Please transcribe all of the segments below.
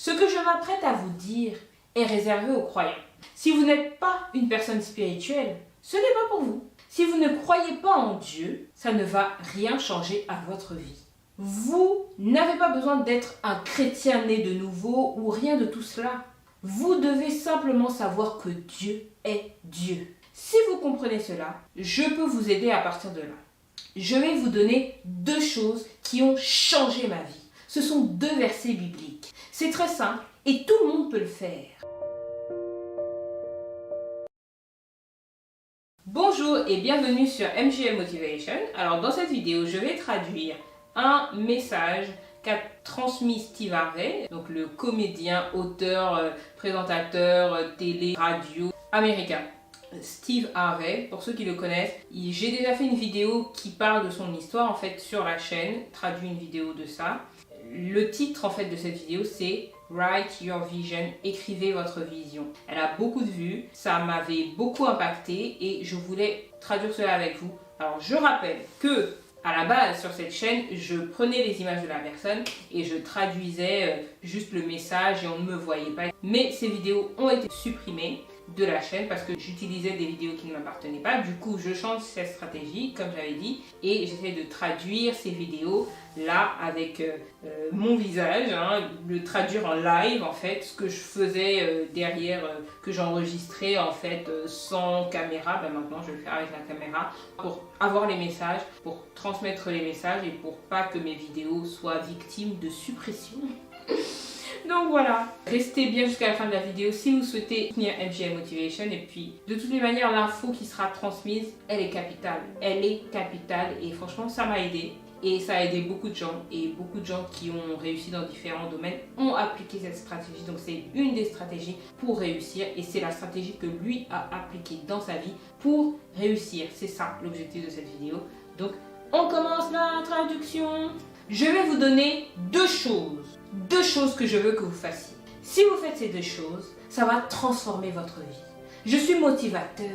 Ce que je m'apprête à vous dire est réservé aux croyants. Si vous n'êtes pas une personne spirituelle, ce n'est pas pour vous. Si vous ne croyez pas en Dieu, ça ne va rien changer à votre vie. Vous n'avez pas besoin d'être un chrétien né de nouveau ou rien de tout cela. Vous devez simplement savoir que Dieu est Dieu. Si vous comprenez cela, je peux vous aider à partir de là. Je vais vous donner 2 choses qui ont changé ma vie. Ce sont 2 versets bibliques. C'est très simple et tout le monde peut le faire. Bonjour et bienvenue sur MJL Motivation. Alors dans cette vidéo, je vais traduire un message qu'a transmis Steve Harvey, donc le comédien, auteur, présentateur, télé, radio américain. Steve Harvey, pour ceux qui le connaissent, j'ai déjà fait une vidéo qui parle de son histoire en fait sur la chaîne, traduit une vidéo de ça. Le titre en fait de cette vidéo c'est Write Your Vision, écrivez votre vision. Elle a beaucoup de vues, ça m'avait beaucoup impacté et je voulais traduire cela avec vous. Alors je rappelle que à la base sur cette chaîne, je prenais les images de la personne et je traduisais juste le message et on ne me voyait pas. Mais ces vidéos ont été supprimées de la chaîne parce que j'utilisais des vidéos qui ne m'appartenaient pas. Du coup, je change cette stratégie, comme j'avais dit, et j'essaie de traduire ces vidéos là avec mon visage, le traduire en live en fait, ce que je faisais derrière, que j'enregistrais en fait sans caméra. Maintenant, je vais le faire avec la caméra pour avoir les messages, pour transmettre les messages et pour pas que mes vidéos soient victimes de suppression. Donc voilà, restez bien jusqu'à la fin de la vidéo si vous souhaitez soutenir MJL Motivation. Et puis, de toutes les manières, l'info qui sera transmise, elle est capitale. Elle est capitale et franchement, ça m'a aidé. Et ça a aidé beaucoup de gens. Et beaucoup de gens qui ont réussi dans différents domaines ont appliqué cette stratégie. Donc c'est une des stratégies pour réussir. Et c'est la stratégie que lui a appliquée dans sa vie pour réussir. C'est ça l'objectif de cette vidéo. Donc, on commence la traduction. Je vais vous donner 2 choses. 2 choses que je veux que vous fassiez. Si vous faites ces 2 choses, ça va transformer votre vie. Je suis motivateur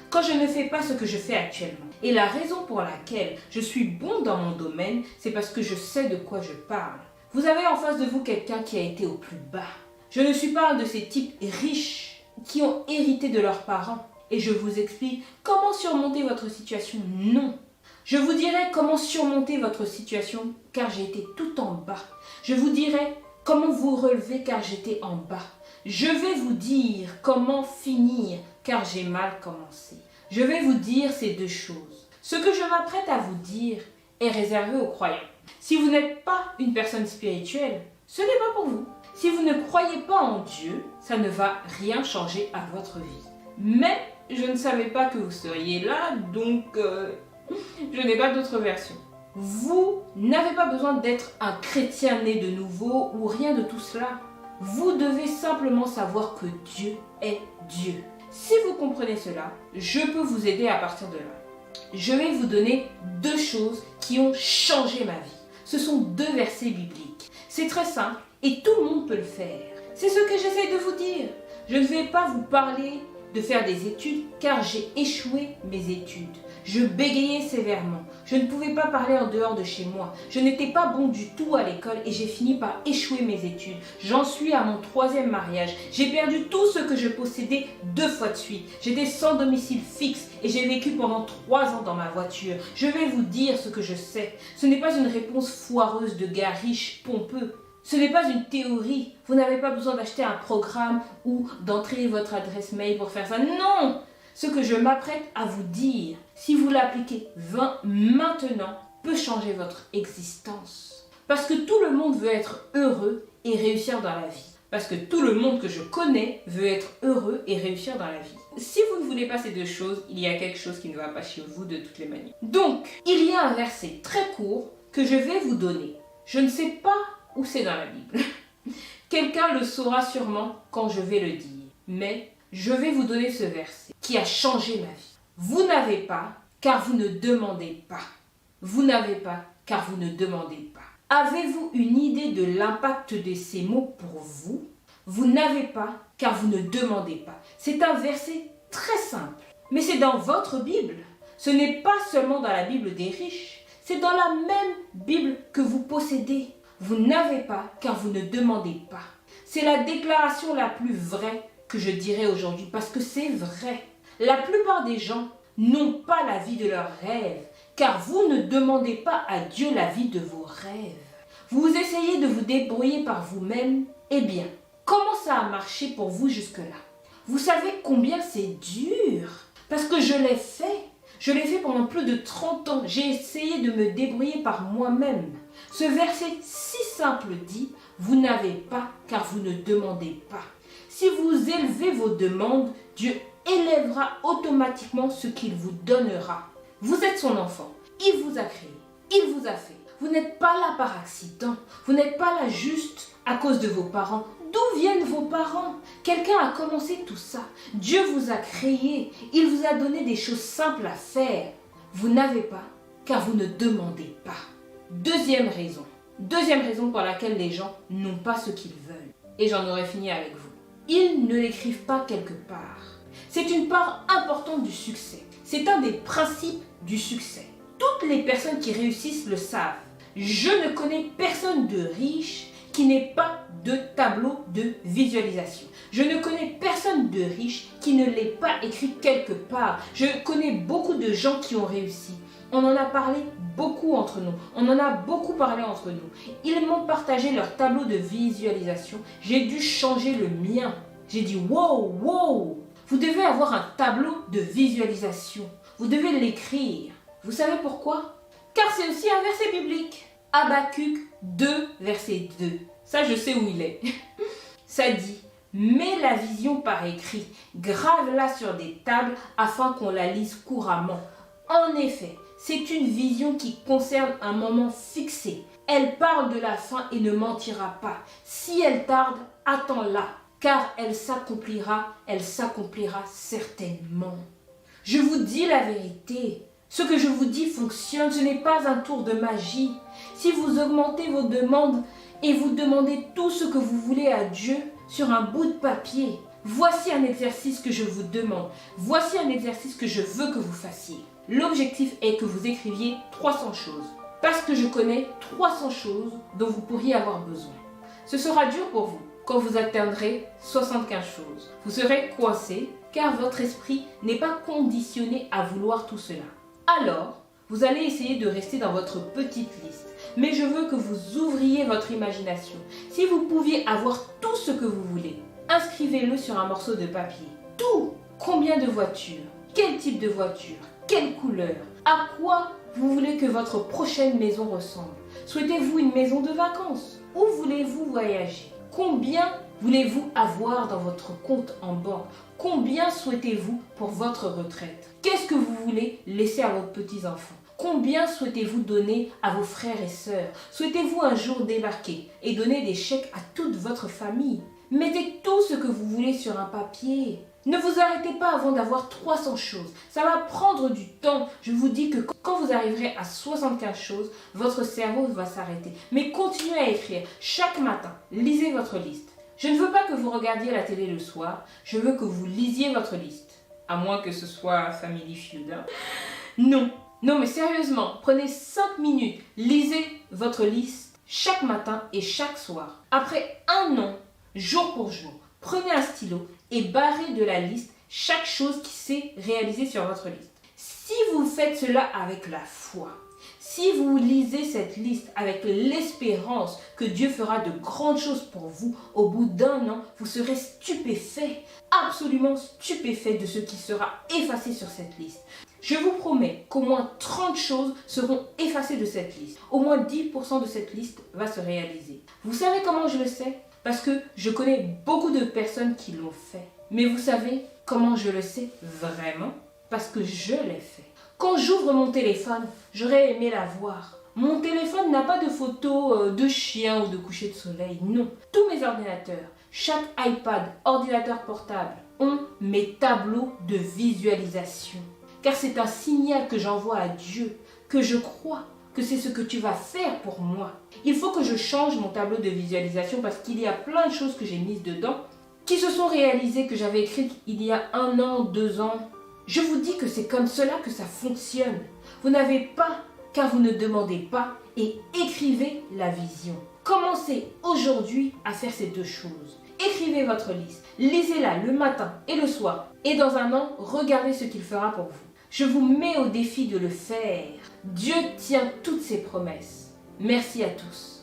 quand je ne fais pas ce que je fais actuellement. Et la raison pour laquelle je suis bon dans mon domaine, c'est parce que je sais de quoi je parle. Vous avez en face de vous quelqu'un qui a été au plus bas. Je ne suis pas de ces types riches qui ont hérité de leurs parents. Et je vous explique comment surmonter votre situation. Non. Je vous dirai comment surmonter votre situation car j'ai été tout en bas. Je vous dirai comment vous relever car j'étais en bas. Je vais vous dire comment finir car j'ai mal commencé. Je vais vous dire ces 2 choses. Ce que je m'apprête à vous dire est réservé aux croyants. Si vous n'êtes pas une personne spirituelle, ce n'est pas pour vous. Si vous ne croyez pas en Dieu, ça ne va rien changer à votre vie. Mais je ne savais pas que vous seriez là, donc je n'ai pas d'autre version. Vous n'avez pas besoin d'être un chrétien né de nouveau ou rien de tout cela. Vous devez simplement savoir que Dieu est Dieu. Si vous comprenez cela, je peux vous aider à partir de là. Je vais vous donner 2 choses qui ont changé ma vie. Ce sont 2 versets bibliques. C'est très simple et tout le monde peut le faire. C'est ce que j'essaie de vous dire. Je ne vais pas vous parler de faire des études car j'ai échoué mes études. Je bégayais sévèrement. Je ne pouvais pas parler en dehors de chez moi. Je n'étais pas bon du tout à l'école et j'ai fini par échouer mes études. J'en suis à mon 3e mariage. J'ai perdu tout ce que je possédais 2 fois de suite. J'étais sans domicile fixe et j'ai vécu pendant 3 ans dans ma voiture. Je vais vous dire ce que je sais. Ce n'est pas une réponse foireuse de gars riches, pompeux. Ce n'est pas une théorie. Vous n'avez pas besoin d'acheter un programme ou d'entrer votre adresse mail pour faire ça. Non! Ce que je m'apprête à vous dire, si vous l'appliquez maintenant, peut changer votre existence. Parce que tout le monde veut être heureux et réussir dans la vie. Parce que tout le monde que je connais veut être heureux et réussir dans la vie. Si vous ne voulez pas ces 2 choses, il y a quelque chose qui ne va pas chez vous de toutes les manières. Donc, il y a un verset très court que je vais vous donner. Je ne sais pas où c'est dans la Bible. Quelqu'un le saura sûrement quand je vais le dire. Mais je vais vous donner ce verset qui a changé ma vie. Vous n'avez pas car vous ne demandez pas. Vous n'avez pas car vous ne demandez pas. Avez-vous une idée de l'impact de ces mots pour vous? Vous n'avez pas car vous ne demandez pas. C'est un verset très simple, mais c'est dans votre Bible. Ce n'est pas seulement dans la Bible des riches, c'est dans la même Bible que vous possédez. Vous n'avez pas car vous ne demandez pas. C'est la déclaration la plus vraie que je dirais aujourd'hui parce que c'est vrai. La plupart des gens n'ont pas la vie de leurs rêves car vous ne demandez pas à Dieu la vie de vos rêves. Vous essayez de vous débrouiller par vous-même. Eh bien, comment ça a marché pour vous jusque-là? Vous savez combien c'est dur? Parce que je l'ai fait. Je l'ai fait pendant plus de 30 ans. J'ai essayé de me débrouiller par moi-même. Ce verset si simple dit, vous n'avez pas car vous ne demandez pas. Si vous élevez vos demandes, Dieu élèvera automatiquement ce qu'il vous donnera. Vous êtes son enfant. Il vous a créé. Il vous a fait. Vous n'êtes pas là par accident. Vous n'êtes pas là juste à cause de vos parents. D'où viennent vos parents? Quelqu'un a commencé tout ça. Dieu vous a créé. Il vous a donné des choses simples à faire. Vous n'avez pas car vous ne demandez pas. Deuxième raison pour laquelle les gens n'ont pas ce qu'ils veulent. Et j'en aurai fini avec vous. Ils ne l'écrivent pas quelque part. C'est une part importante du succès. C'est un des principes du succès. Toutes les personnes qui réussissent le savent. Je ne connais personne de riche qui n'ait pas de tableau de visualisation. Je ne connais personne de riche qui ne l'ait pas écrit quelque part. Je connais beaucoup de gens qui ont réussi. On en a parlé beaucoup entre nous. On en a beaucoup parlé entre nous. Ils m'ont partagé leur tableau de visualisation. J'ai dû changer le mien. J'ai dit wow, wow. Vous devez avoir un tableau de visualisation. Vous devez l'écrire. Vous savez pourquoi? Car c'est aussi un verset biblique. Habakkuk 2, verset 2. Ça, je sais où il est. Ça dit, mets la vision par écrit, grave-la sur des tables afin qu'on la lise couramment. En effet, c'est une vision qui concerne un moment fixé. Elle parle de la fin et ne mentira pas. Si elle tarde, attends-la, car elle s'accomplira certainement. Je vous dis la vérité. Ce que je vous dis fonctionne, ce n'est pas un tour de magie. Si vous augmentez vos demandes et vous demandez tout ce que vous voulez à Dieu sur un bout de papier, voici un exercice que je vous demande. Voici un exercice que je veux que vous fassiez. L'objectif est que vous écriviez 300 choses. Parce que je connais 300 choses dont vous pourriez avoir besoin. Ce sera dur pour vous quand vous atteindrez 75 choses. Vous serez coincé car votre esprit n'est pas conditionné à vouloir tout cela. Alors, vous allez essayer de rester dans votre petite liste. Mais je veux que vous ouvriez votre imagination. Si vous pouviez avoir tout ce que vous voulez, inscrivez-le sur un morceau de papier. Tout! Combien de voitures? Quel type de voiture? Quelle couleur? À quoi vous voulez que votre prochaine maison ressemble? Souhaitez-vous une maison de vacances? Où voulez-vous voyager? Combien voulez-vous avoir dans votre compte en banque? Combien souhaitez-vous pour votre retraite? Qu'est-ce que vous voulez laisser à vos petits-enfants? Combien souhaitez-vous donner à vos frères et sœurs? Souhaitez-vous un jour débarquer et donner des chèques à toute votre famille? Mettez tout ce que vous voulez sur un papier. Ne vous arrêtez pas avant d'avoir 300 choses. Ça va prendre du temps. Je vous dis que quand vous arriverez à 75 choses, votre cerveau va s'arrêter. Mais continuez à écrire. Chaque matin, lisez votre liste. Je ne veux pas que vous regardiez la télé le soir. Je veux que vous lisiez votre liste. À moins que ce soit Family Feud. Hein. Non, mais sérieusement, prenez 5 minutes. Lisez votre liste chaque matin et chaque soir. Après un an, jour pour jour, prenez un stylo et barrez de la liste chaque chose qui s'est réalisée sur votre liste. Si vous faites cela avec la foi, si vous lisez cette liste avec l'espérance que Dieu fera de grandes choses pour vous, au bout d'un an, vous serez stupéfait, absolument stupéfait de ce qui sera effacé sur cette liste. Je vous promets qu'au moins 30 choses seront effacées de cette liste. Au moins 10% de cette liste va se réaliser. Vous savez comment je le sais? Parce que je connais beaucoup de personnes qui l'ont fait. Mais vous savez comment je le sais vraiment? Parce que je l'ai fait. Quand j'ouvre mon téléphone, j'aurais aimé la voir. Mon téléphone n'a pas de photos de chiens ou de coucher de soleil, non. Tous mes ordinateurs, chaque iPad, ordinateur portable, ont mes tableaux de visualisation. Car c'est un signal que j'envoie à Dieu, que je crois que c'est ce que tu vas faire pour moi. Il faut que je change mon tableau de visualisation parce qu'il y a plein de choses que j'ai mises dedans qui se sont réalisées, que j'avais écrites il y a 1 an, 2 ans. Je vous dis que c'est comme cela que ça fonctionne. Vous n'avez pas car vous ne demandez pas et écrivez la vision. Commencez aujourd'hui à faire ces deux choses. Écrivez votre liste, lisez-la le matin et le soir. Et dans un an, regardez ce qu'il fera pour vous. Je vous mets au défi de le faire. Dieu tient toutes ses promesses. Merci à tous.